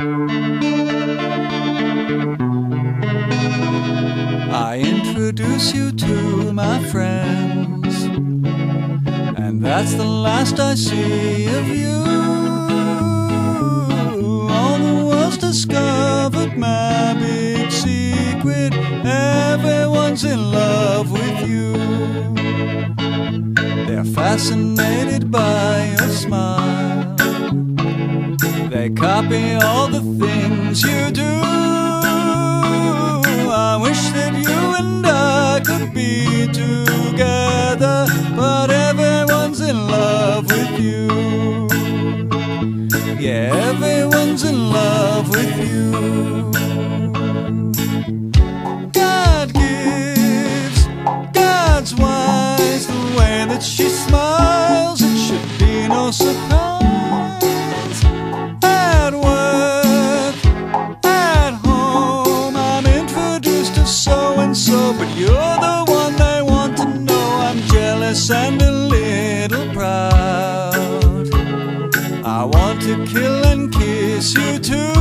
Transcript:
I introduce you to my friends, and that's the last I see of you. All the world's discovered my big secret. Everyone's in love with you. They're fascinated by your smile. They copy all the things you do. I wish that you and I could be together, but everyone's in love with you. Yeah, everyone's in love with you. God gives, God's wise. The way that she smiles, it should be no surprise. At work, at home, I'm introduced to so-and-so, but you're the one they want to know. I'm jealous and a little proud. I want to kill and kiss you too.